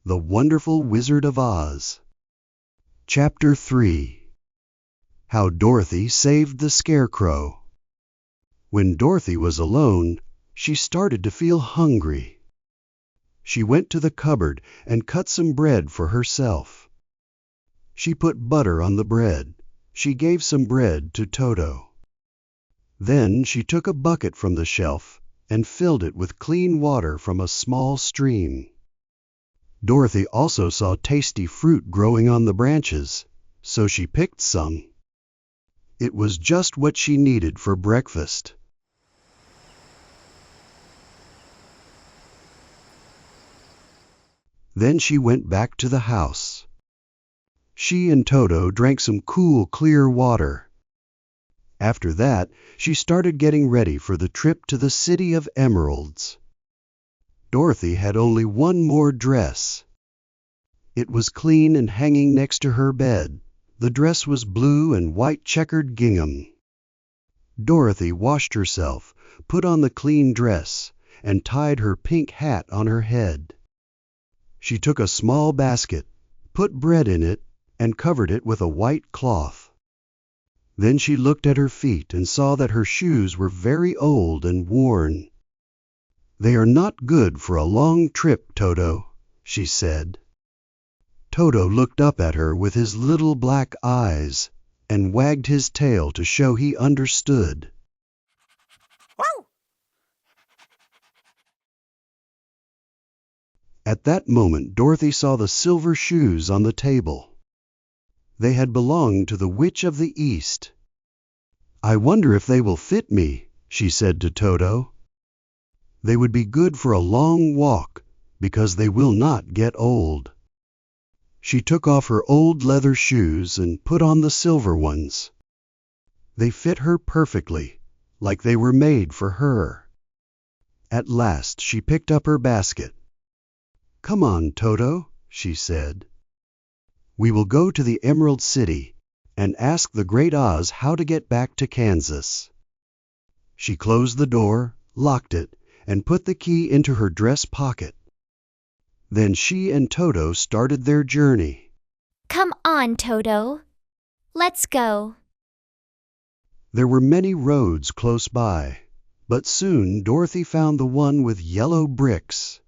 The Wonderful Wizard of Oz. Chapter 3. How Dorothy Saved the Scarecrow. When Dorothy was alone, she started to feel hungry. She went to the cupboard and cut some bread for herself. She put butter on the bread. She gave some bread to Toto. Then she took a bucket from the shelf and filled it with clean water from a small stream. Dorothy also saw tasty fruit growing on the branches, so she picked some. It was just what she needed for breakfast. Then she went back to the house. She and Toto drank some cool, clear water. After that, she started getting ready for the trip to the City of Emeralds. Dorothy had only one more dress. It was clean and hanging next to her bed. The dress was blue and white checkered gingham. Dorothy washed herself, put on the clean dress, and tied her pink hat on her head. She took a small basket, put bread in it, and covered it with a white cloth. Then she looked at her feet and saw that her shoes were very old and worn. "They are not good for a long trip, Toto," she said. Toto looked up at her with his little black eyes and wagged his tail to show he understood. At that moment Dorothy saw the silver shoes on the table. They had belonged to the Witch of the East. "I wonder if they will fit me," she said to Toto. "They would be good for a long walk, because they will not get old." She took off her old leather shoes and put on the silver ones. They fit her perfectly, like they were made for her. At last she picked up her basket. "Come on, Toto," she said. "We will go to the Emerald City and ask the Great Oz how to get back to Kansas." She closed the door, locked it, and put the key into her dress pocket. Then she and Toto started their journey. Come on, Toto. Let's go. There were many roads close by, but soon Dorothy found the one with yellow bricks.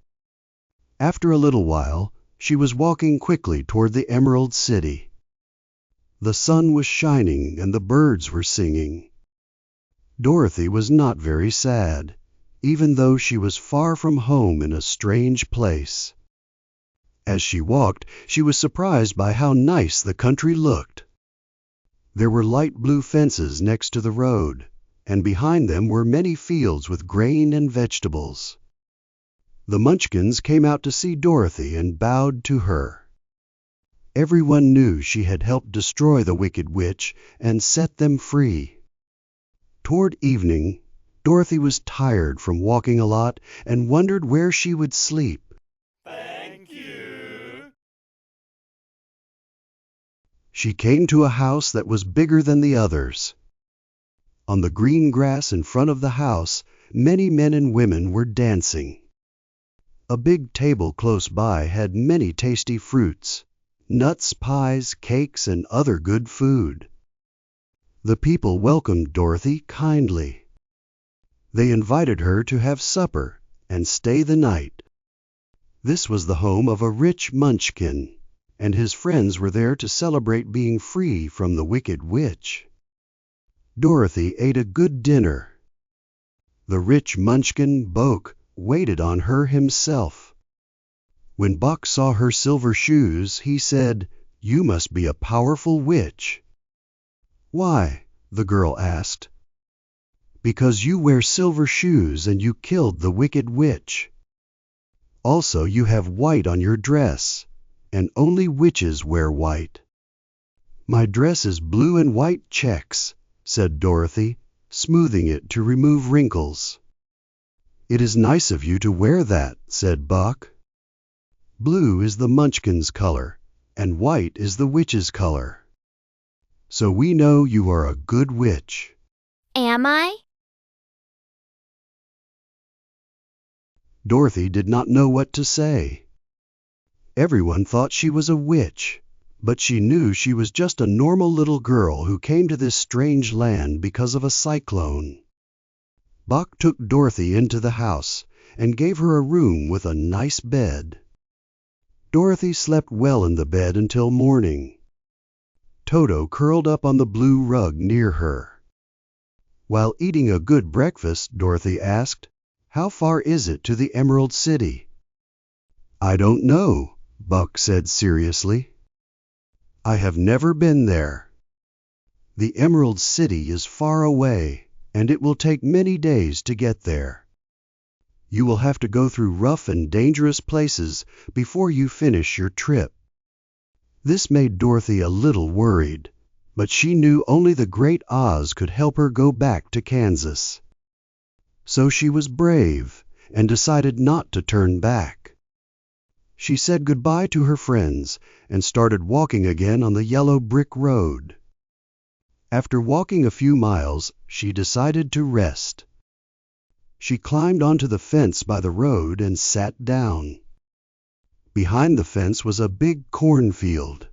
After a little while, she was walking quickly toward the Emerald City. The sun was shining and the birds were singing. Dorothy was not very sad, even though she was far from home in a strange place. As she walked, she was surprised by how nice the country looked. There were light blue fences next to the road, and behind them were many fields with grain and vegetables. The Munchkins came out to see Dorothy and bowed to her. Everyone knew she had helped destroy the Wicked Witch and set them free. Toward evening, Dorothy was tired from walking a lot and wondered where she would sleep. Thank you. She came to a house that was bigger than the others. On the green grass in front of the house, many men and women were dancing. A big table close by had many tasty fruits, nuts, pies, cakes, and other good food. The people welcomed Dorothy kindly. They invited her to have supper and stay the night. This was the home of a rich Munchkin, and his friends were there to celebrate being free from the Wicked Witch. Dorothy ate a good dinner. The rich Munchkin, Boq, waited on her himself. When Boq saw her silver shoes, he said, "You must be a powerful witch." "Why?" the girl asked. "Because you wear silver shoes and you killed the Wicked Witch. Also, you have white on your dress, and only witches wear white." "My dress is blue and white checks," said Dorothy, smoothing it to remove wrinkles. "It is nice of you to wear that," said Boq. "Blue is the Munchkin's color, and white is the witch's color. So we know you are a good witch." Am I? Dorothy did not know what to say. Everyone thought she was a witch, but she knew she was just a normal little girl who came to this strange land because of a cyclone. Boq took Dorothy into the house and gave her a room with a nice bed. Dorothy slept well in the bed until morning. Toto curled up on the blue rug near her. While eating a good breakfast, Dorothy asked, "How far is it to the Emerald City?" "I don't know," Boq said seriously. "I have never been there. The Emerald City is far away, and it will take many days to get there. You will have to go through rough and dangerous places before you finish your trip." This made Dorothy a little worried, but she knew only the Great Oz could help her go back to Kansas. So she was brave and decided not to turn back. She said goodbye to her friends and started walking again on the yellow brick road. After walking a few miles, she decided to rest. She climbed onto the fence by the road and sat down. Behind the fence was a big cornfield.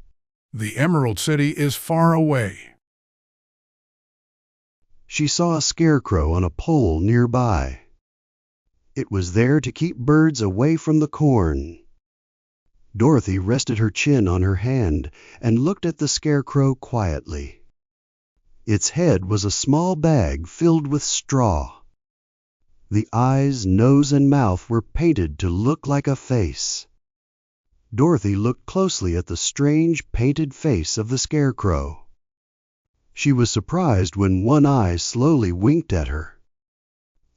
The Emerald City is far away. She saw a scarecrow on a pole nearby. It was there to keep birds away from the corn. Dorothy rested her chin on her hand and looked at the scarecrow quietly. Its head was a small bag filled with straw. The eyes, nose, and mouth were painted to look like a face. Dorothy looked closely at the strange painted face of the scarecrow. She was surprised when one eye slowly winked at her.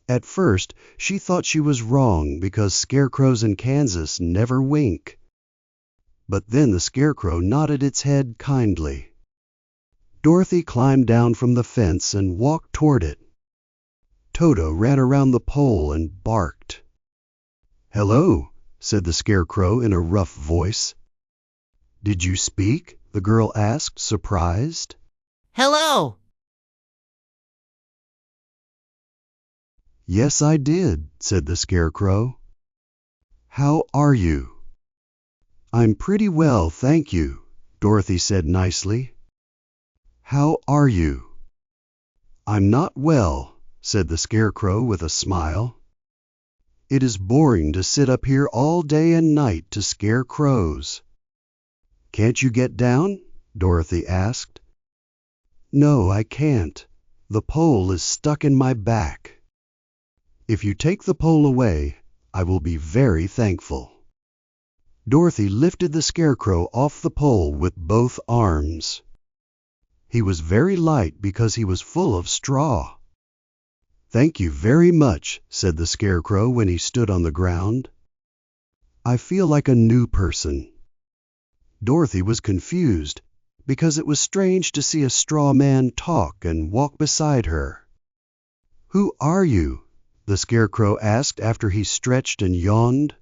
At first, she thought she was wrong because scarecrows in Kansas never wink. But then the scarecrow nodded its head kindly. Dorothy climbed down from the fence and walked toward it. Toto ran around the pole and barked. "Hello," said the scarecrow in a rough voice. "Did you speak?" the girl asked, surprised. Hello! "Yes, I did," said the scarecrow. "How are you?" "I'm pretty well, thank you," Dorothy said nicely. "How are you?" "I'm not well," said the scarecrow with a smile. "It is boring to sit up here all day and night to scare crows." "Can't you get down?" Dorothy asked. "No, I can't. The pole is stuck in my back. If you take the pole away, I will be very thankful." Dorothy lifted the scarecrow off the pole with both arms. He was very light because he was full of straw. "Thank you very much," said the scarecrow when he stood on the ground. "I feel like a new person." Dorothy was confused because it was strange to see a straw man talk and walk beside her. "Who are you?" the scarecrow asked after he stretched and yawned.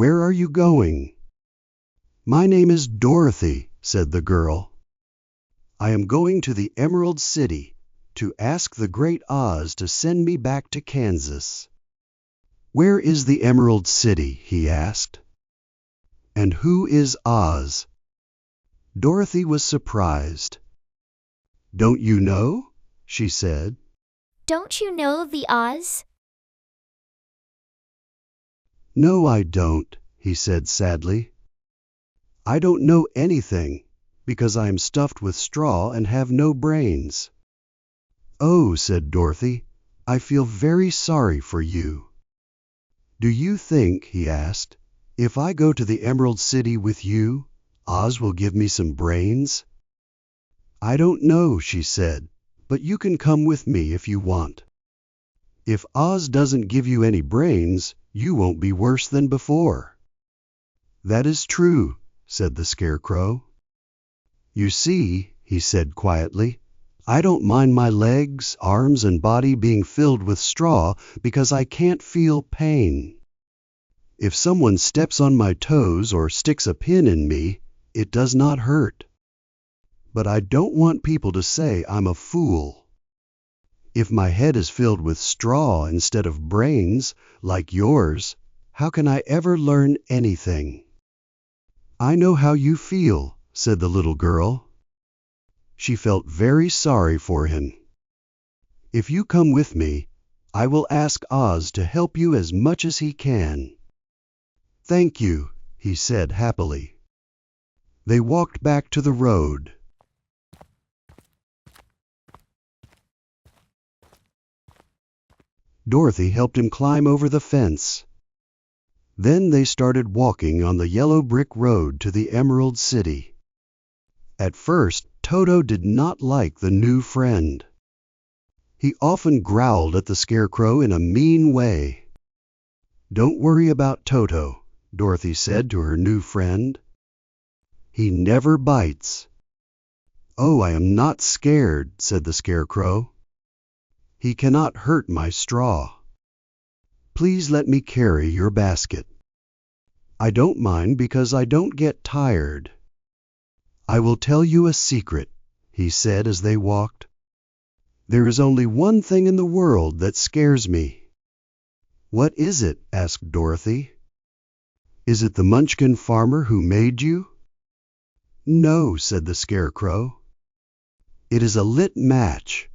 "Where are you going?" "My name is Dorothy," said the girl. "I am going to the Emerald City to ask the Great Oz to send me back to Kansas." "Where is the Emerald City?" he asked. "And who is Oz?" Dorothy was surprised. "Don't you know?" she said. Don't you know the Oz? "No, I don't," he said sadly. "I don't know anything because I am stuffed with straw and have no brains." "Oh," said Dorothy, "I feel very sorry for you." "Do you think," he asked, "if I go to the Emerald City with you, Oz will give me some brains?" "I don't know," she said, "but you can come with me if you want. If Oz doesn't give you any brains, you won't be worse than before." "That is true," said the scarecrow. "You see," he said quietly, "I don't mind my legs, arms, and body being filled with straw because I can't feel pain. If someone steps on my toes or sticks a pin in me, it does not hurt. But I don't want people to say I'm a fool. If my head is filled with straw instead of brains, like yours, how can I ever learn anything?" I know how you feel, said the little girl. She felt very sorry for him. If you come with me, I will ask Oz to help you as much as he can. Thank you, he said happily. They walked back to the road. Dorothy helped him climb over the fence. Then they started walking on the yellow brick road to the Emerald City. At first, Toto did not like the new friend. He often growled at the Scarecrow in a mean way. Don't worry about Toto, Dorothy said to her new friend. He never bites. Oh, I am not scared, said the Scarecrow. He cannot hurt my straw. Please let me carry your basket. I don't mind because I don't get tired. I will tell you a secret, he said as they walked. There is only one thing in the world that scares me. What is it? Asked Dorothy. Is it the Munchkin farmer who made you? No, said the Scarecrow. It is a lit match.